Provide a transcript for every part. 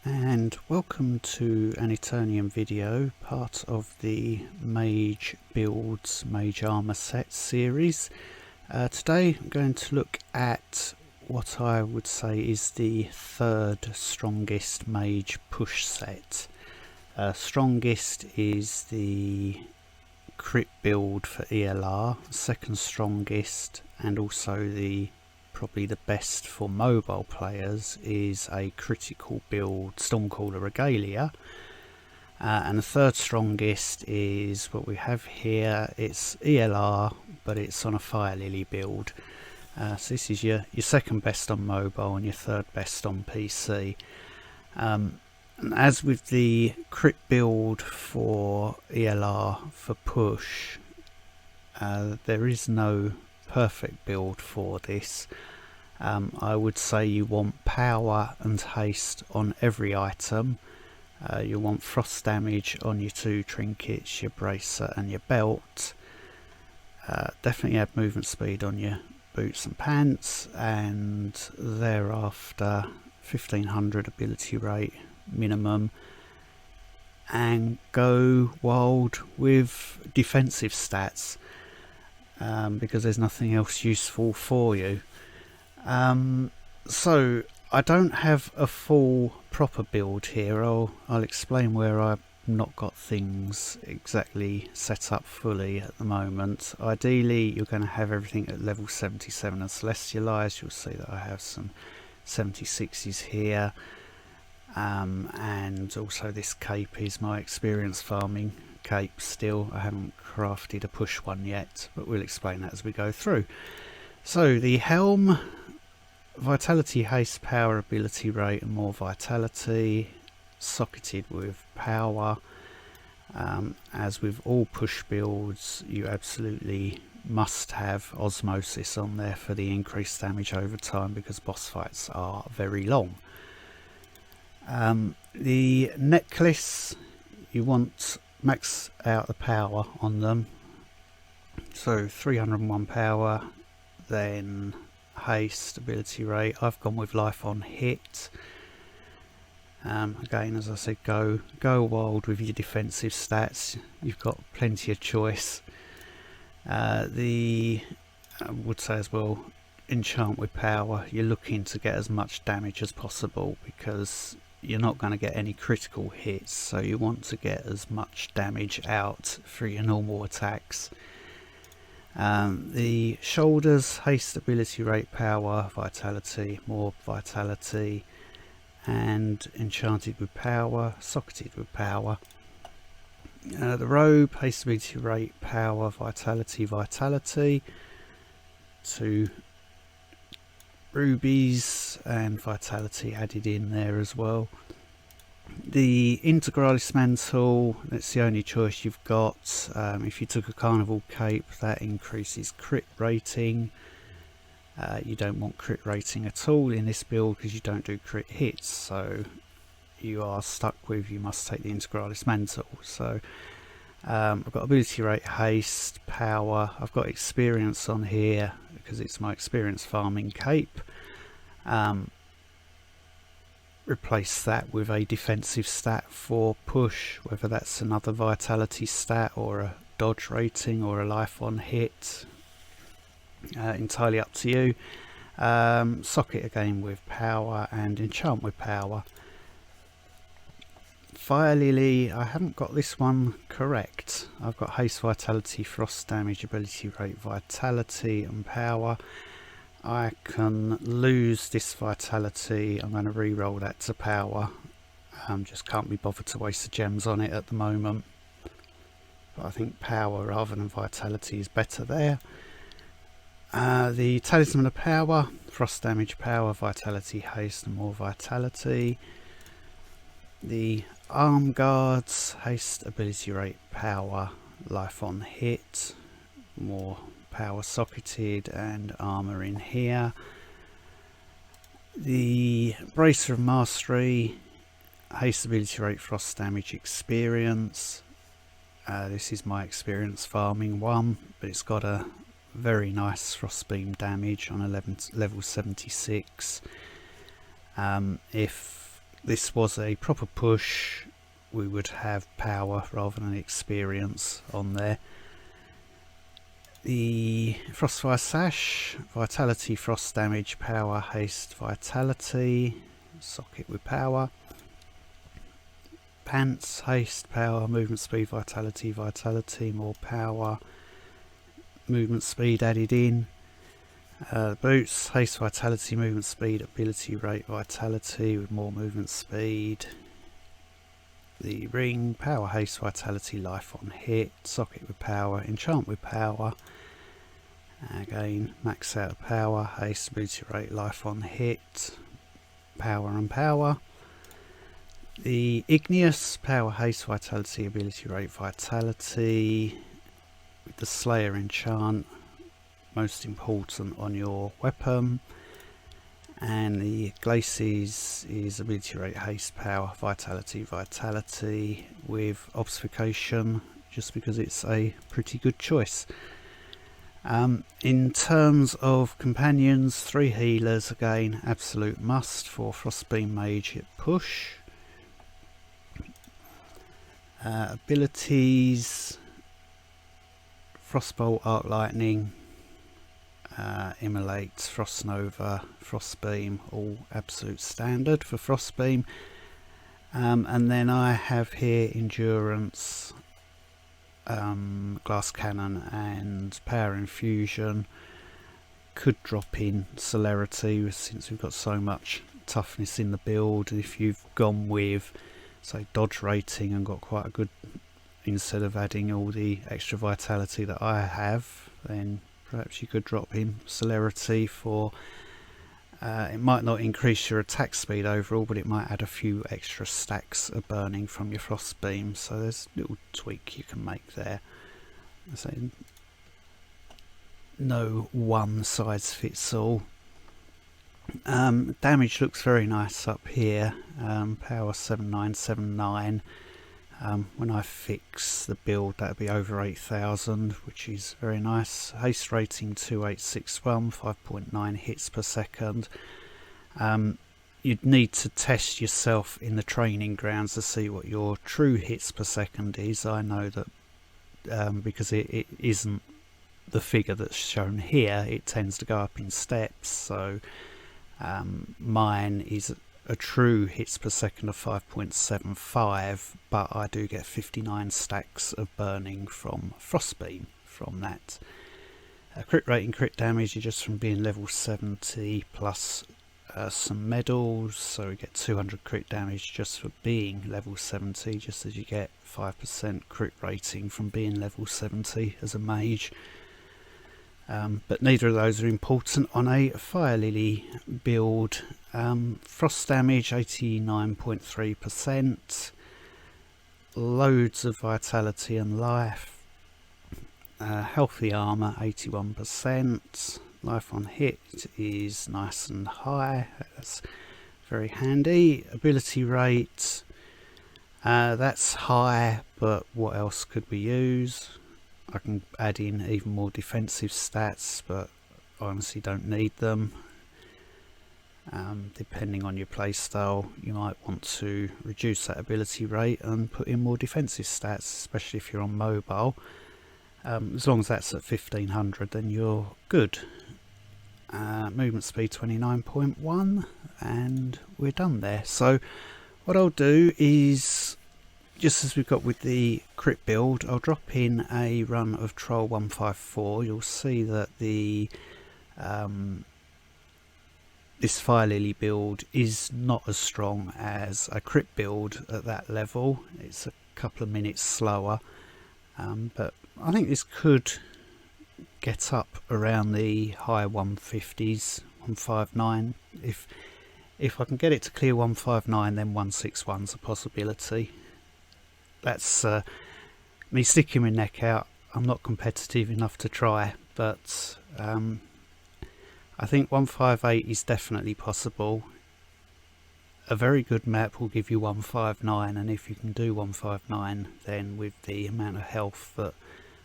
And welcome to an Eternium video, part of the Mage Builds Mage Armour set series. Today I'm going to look at what I would say is the third strongest Mage push set. Strongest is the Crit Build for ELR, second strongest and also probably the best for mobile players is a Critical Build Stormcaller Regalia, and the third strongest is what we have here. It's ELR, but it's on a Firelily build. So this is your second best on mobile and your third best on PC. And as with the Crit Build for ELR for push, there is no perfect build for this. I would say you want power and haste on every item. You want frost damage on your two trinkets, your bracer and your belt. Definitely add movement speed on your boots and pants, and thereafter 1500 ability rate minimum, and go wild with defensive stats. Because there's nothing else useful for you. So I don't have a full proper build here. I'll explain where I've not got things exactly set up fully at the moment. Ideally you're going to have everything at level 77 and Celestialized. You'll see that I have some 76s here, and also this cape is my experience farming cape still. I haven't crafted a push one yet, but we'll explain that as we go through. So the helm, vitality, haste, power, ability rate and more vitality, socketed with power. As with all push builds, you absolutely must have osmosis on there for the increased damage over time, because boss fights are very long. The necklace, you want max out the power on them, so 301 power, then haste, ability rate. I've gone with life on hit. Again, as I said, go wild with your defensive stats. You've got plenty of choice. I would say as well, enchant with power. You're looking to get as much damage as possible because you're not going to get any critical hits, so you want to get as much damage out through your normal attacks. The shoulders, haste, ability rate, power, vitality, more vitality, and enchanted with power, socketed with power. The robe, haste, ability rate, power, vitality, 2 rubies and vitality added in there as well. The Integralis mantle, that's the only choice you've got. If you took a carnival cape, that increases crit rating. You don't want crit rating at all in this build because you don't do crit hits, so you are stuck with, you must take the Integralis mantle. So I've got ability rate, haste, power. I've got experience on here because it's my experience farming cape. Replace that with a defensive stat for push, whether that's another vitality stat or a dodge rating or a life on hit, entirely up to you. Socket again with power and enchant with power. Firelily, I haven't got this one correct. I've got haste, vitality, frost damage, ability rate, vitality and power. I can lose this vitality. I'm going to re-roll that to power. Just can't be bothered to waste the gems on it at the moment, but I think power rather than vitality is better there. The talisman of power, frost damage, power, vitality, haste and more vitality. The arm guards, haste, ability rate, power, life on hit, more power, socketed and armor in here. The bracer of mastery, haste, ability rate, frost damage, experience. This is my experience farming one, but it's got a very nice frost beam damage on level 76. If this was a proper push, we would have power rather than experience on there. The Frostfire Sash, Vitality, Frost Damage, Power, Haste, Vitality, socket with power. Pants, Haste, Power, Movement Speed, Vitality, Vitality, more power, movement speed added in. Boots, Haste, Vitality, Movement Speed, Ability Rate, Vitality with more movement speed. The ring, Power, Haste, Vitality, Life on hit, socket with power, enchant with power. Again, max out of power, Haste, Ability Rate, Life on hit, power and power. The Igneous, Power, Haste, Vitality, Ability Rate, Vitality. With the Slayer enchant, most important on your weapon. And the Glacis is Ability Rate, Haste, Power, Vitality, Vitality with Obfuscation, just because it's a pretty good choice. In terms of companions, 3 healers, again, absolute must for Frostbeam Mage at push. Abilities, Frostbolt, Arc Lightning, Immolate, Frost Nova, Frostbeam, all absolute standard for Frostbeam. And then I have here Endurance, Glass Cannon and Power Infusion. Could drop in Celerity since we've got so much toughness in the build. If you've gone with, say, dodge rating and got quite a good, instead of adding all the extra vitality that I have, then perhaps you could drop in Celerity for it might not increase your attack speed overall, but it might add a few extra stacks of burning from your frost beam, so there's a little tweak you can make there. So no one size fits all. Damage looks very nice up here, power 7979. When I fix the build, that'll be over 8,000, which is very nice. Haste rating 2861, 5.9 hits per second. You'd need to test yourself in the training grounds to see what your true hits per second is. I know that because it isn't the figure that's shown here, it tends to go up in steps, so mine is a true hits per second of 5.75, but I do get 59 stacks of burning from Frostbeam from that. Crit rate and crit damage is just from being level 70 plus some medals, so we get 200 crit damage just for being level 70, just as you get 5% crit rating from being level 70 as a mage. But neither of those are important on a Firelily build. Frost damage 89.3%, loads of vitality and life, healthy armour 81%, life on hit is nice and high, that's very handy. Ability rate, that's high, but what else could we use? I can add in even more defensive stats, but I honestly don't need them. Depending on your playstyle, you might want to reduce that ability rate and put in more defensive stats, especially if you're on mobile. As long as that's at 1500, then you're good. Movement speed 29.1, and we're done there. So what I'll do is, just as we've got with the crit build, I'll drop in a run of TL154. You'll see that the this Firelily build is not as strong as a crit build at that level. It's a couple of minutes slower, but I think this could get up around the high 150s, 159. If I can get it to clear 159, then 161's a possibility. That's me sticking my neck out. I'm not competitive enough to try, but I think 158 is definitely possible. A very good map will give you 159, and if you can do 159, then with the amount of health that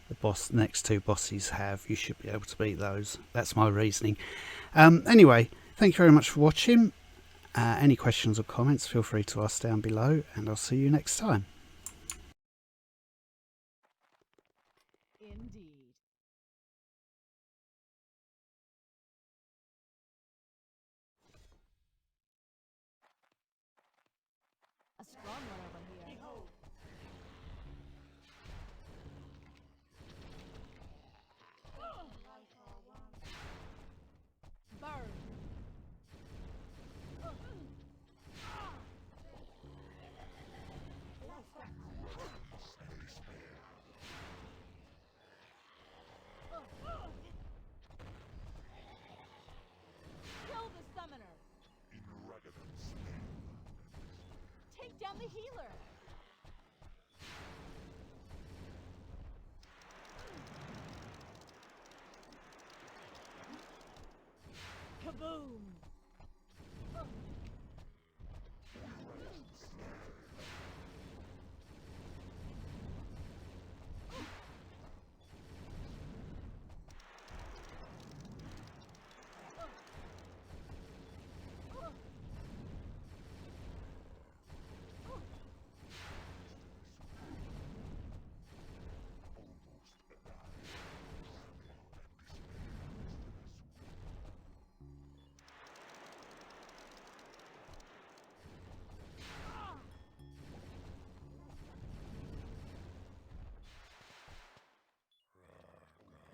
the next two bosses have, you should be able to beat those. That's my reasoning. Anyway, thank you very much for watching, Any questions or comments, feel free to ask down below, and I'll see you next time. Indeed. A strong one over here. Burn. Kill the summoner. Take down the healer. Kaboom!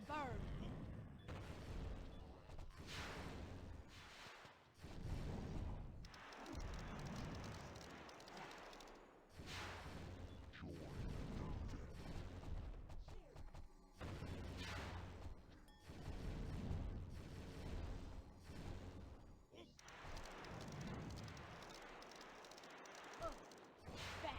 Burn! Bang!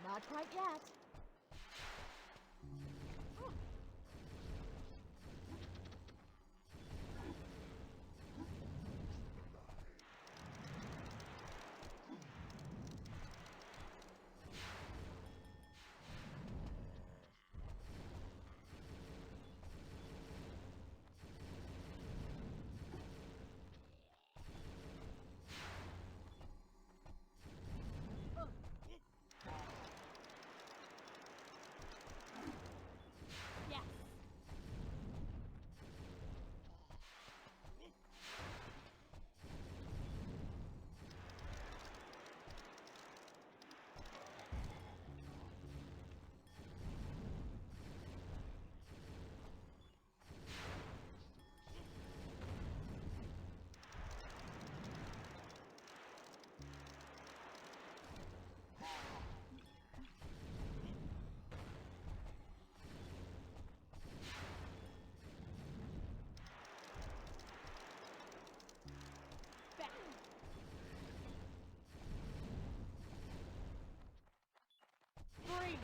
Not quite yet. Yes. Bang! Freeze!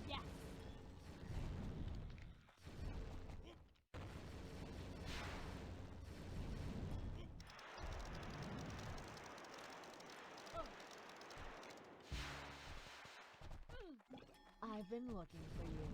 Yes. I've been looking for you.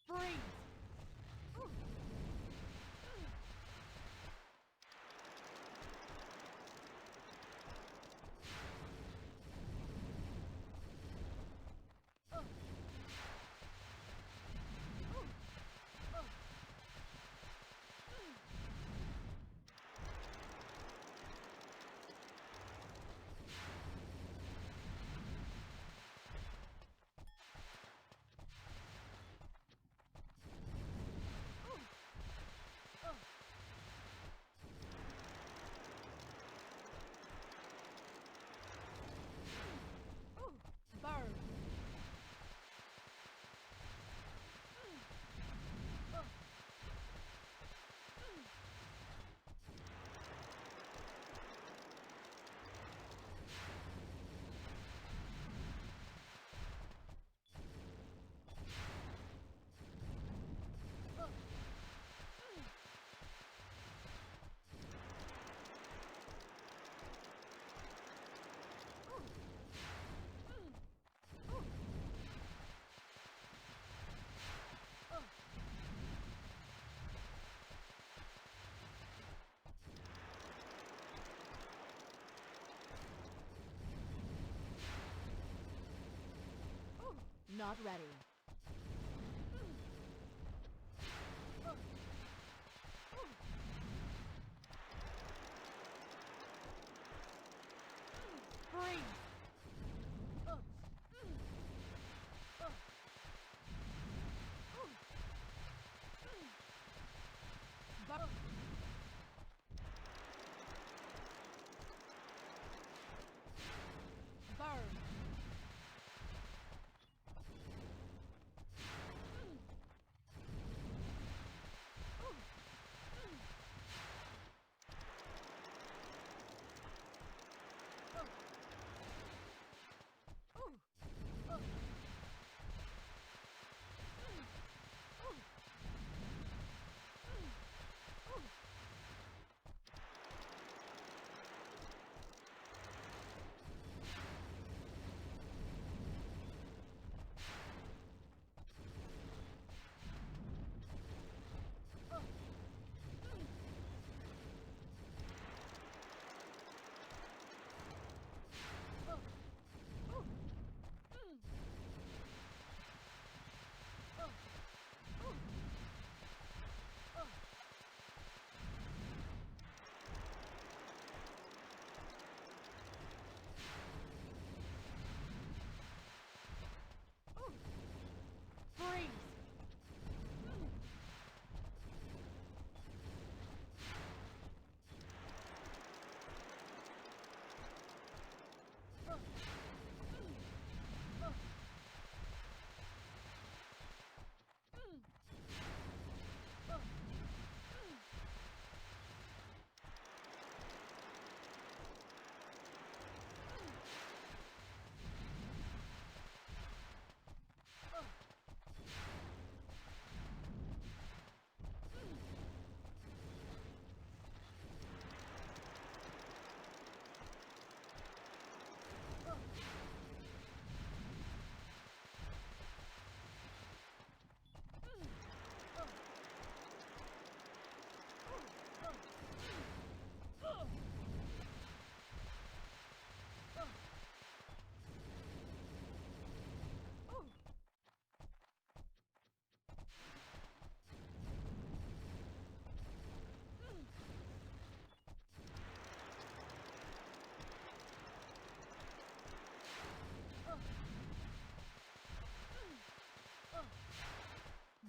Freeze! not ready. Freeze! Burn! Freeze!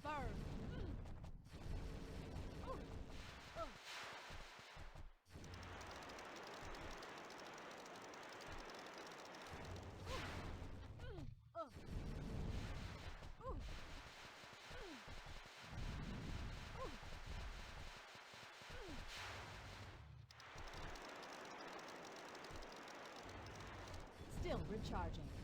Burn! Still recharging.